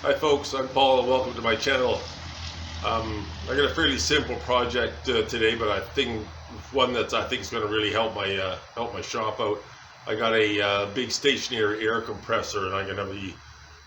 Hi folks, I'm Paul and welcome to my channel. I got a fairly simple project today, but I think one that I think is going to really help my shop out. I got a big stationary air compressor, and I'm going to be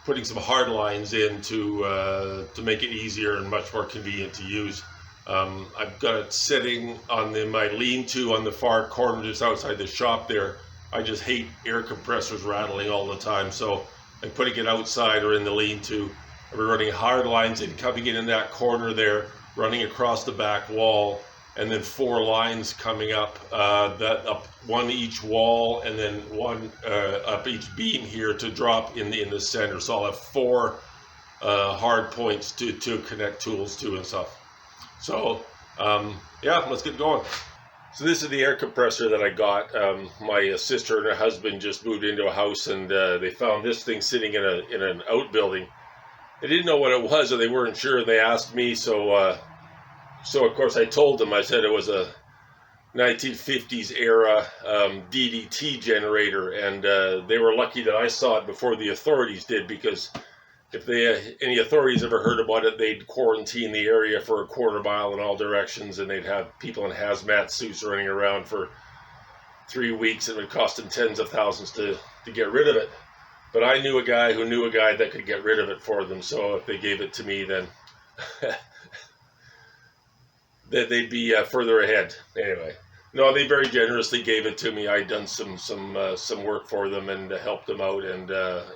putting some hard lines in to make it easier and much more convenient to use. I've got it sitting on my lean-to on the far corner just outside the shop there. I just hate air compressors rattling all the time, so I'm putting it outside or in the lean-to. We're running hard lines in, coming in that corner there, running across the back wall, and then 4 lines coming up, up one each wall, and then one up each beam here to drop in the center. So I'll have 4 hard points to connect tools to and stuff. So yeah, let's get going. So this is the air compressor that I got. My sister and her husband just moved into a house, and they found this thing sitting in an outbuilding. They didn't know what it was, or they weren't sure, and they asked me. So of course I told them. I said it was a 1950s era DDT generator, and they were lucky that I saw it before the authorities did, because if any authorities ever heard about it, they'd quarantine the area for a quarter mile in all directions, and they'd have people in hazmat suits running around for 3 weeks, and it would cost them tens of thousands to get rid of it. But I knew a guy who knew a guy that could get rid of it for them, so if they gave it to me, then they'd be further ahead. Anyway, no, they very generously gave it to me. I'd done some work for them and helped them out, and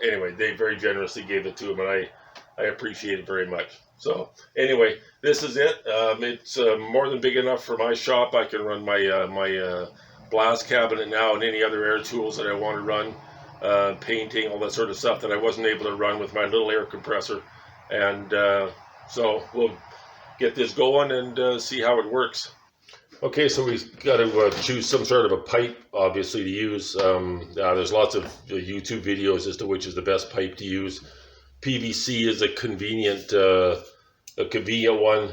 anyway, they very generously gave it to them, and I appreciate it very much. So anyway, this is it. It's more than big enough for my shop. I can run my blast cabinet now and any other air tools that I want to run. Painting, all that sort of stuff that I wasn't able to run with my little air compressor. And so we'll get this going and see how it works. Okay, so we've got to choose some sort of a pipe, obviously, to use. There's lots of YouTube videos as to which is the best pipe to use. PVC is a convenient one,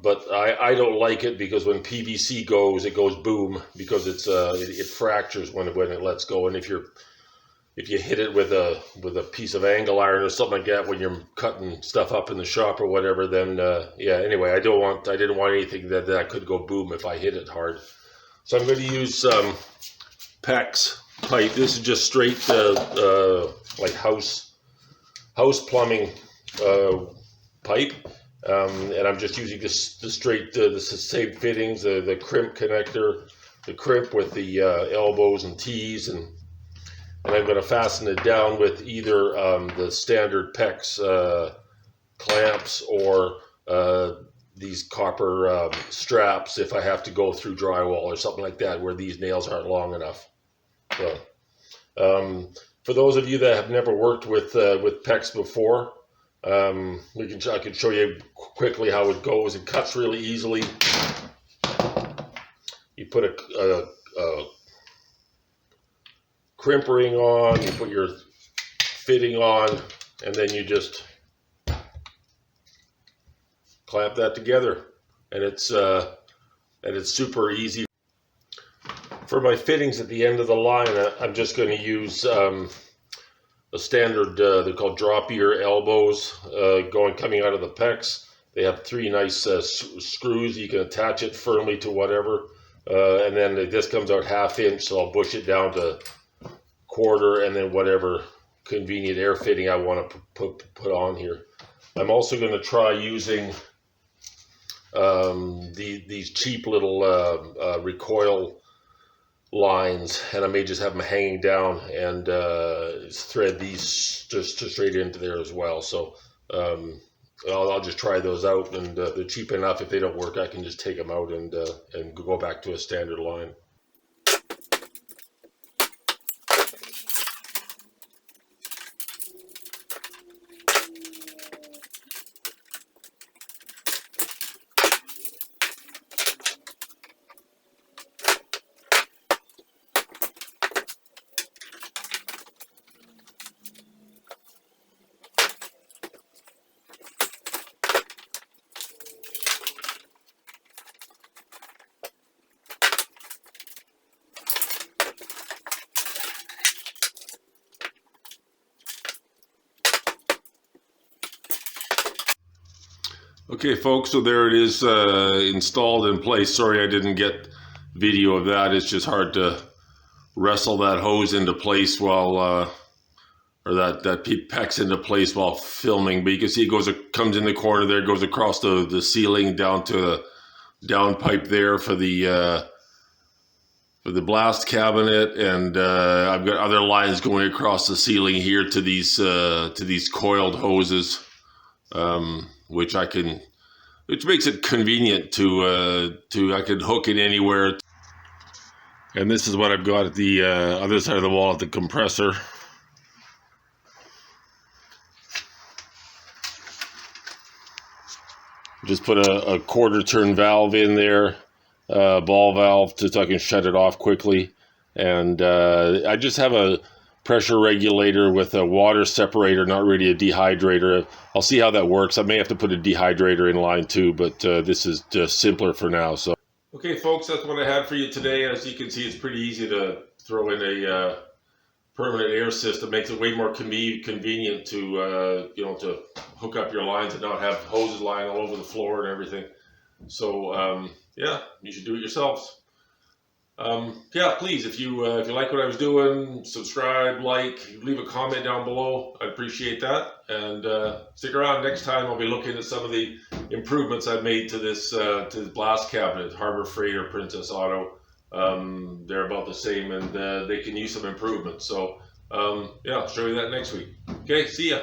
but I don't like it, because when PVC goes, it goes boom, because it fractures when it lets go. And if you hit it with a piece of angle iron or something like that when you're cutting stuff up in the shop or whatever, then yeah. Anyway, I didn't want anything that could go boom if I hit it hard. So I'm going to use PEX pipe. This is just straight like house plumbing pipe, and I'm just using the straight the same fittings, the crimp connector, the crimp with the elbows and T's, and I'm going to fasten it down with either the standard PEX clamps or these copper straps if I have to go through drywall or something like that where these nails aren't long enough. So, for those of you that have never worked with PEX before, I can show you quickly how it goes. It cuts really easily. You put a crimp ring on, you put your fitting on, and then you just clamp that together, and it's super easy. For my fittings at the end of the line, I'm just going to use a standard, they're called drop ear elbows, coming out of the PEX. They have 3 nice screws. You can attach it firmly to whatever, and then this comes out 1/2 inch, so I'll bush it down to 1/4, and then whatever convenient air fitting I want to put on here. I'm also going to try using these cheap little Recoil lines, and I may just have them hanging down and thread these just straight into there as well. So I'll just try those out, and they're cheap enough. If they don't work, I can just take them out and go back to a standard line. Okay, folks, so there it is, installed in place. Sorry I didn't get video of that. It's just hard to wrestle that hose into place while, or that PEX into place while filming. But you can see it comes in the corner there, goes across the ceiling down to the down pipe there for the blast cabinet, and I've got other lines going across the ceiling here to these coiled hoses, which makes it convenient to I can hook it anywhere. And this is what I've got at the other side of the wall at the compressor. Just put a quarter turn valve in there, ball valve, just so I can shut it off quickly. And I just have a pressure regulator with a water separator, not really a dehydrator. I'll see how that works. I may have to put a dehydrator in line too, but this is just simpler for now. So, okay, folks, that's what I had for you today. As you can see, it's pretty easy to throw in a permanent air system. Makes it way more convenient to to hook up your lines and not have hoses lying all over the floor and everything. So yeah, you should do it yourselves. Yeah, please, if you like what I was doing, subscribe, like, leave a comment down below. I'd appreciate that. And stick around. Next time I'll be looking at some of the improvements I've made to this blast cabinet, Harbor Freight or Princess Auto. They're about the same, and they can use some improvement. So yeah, I'll show you that next week. Okay, see ya.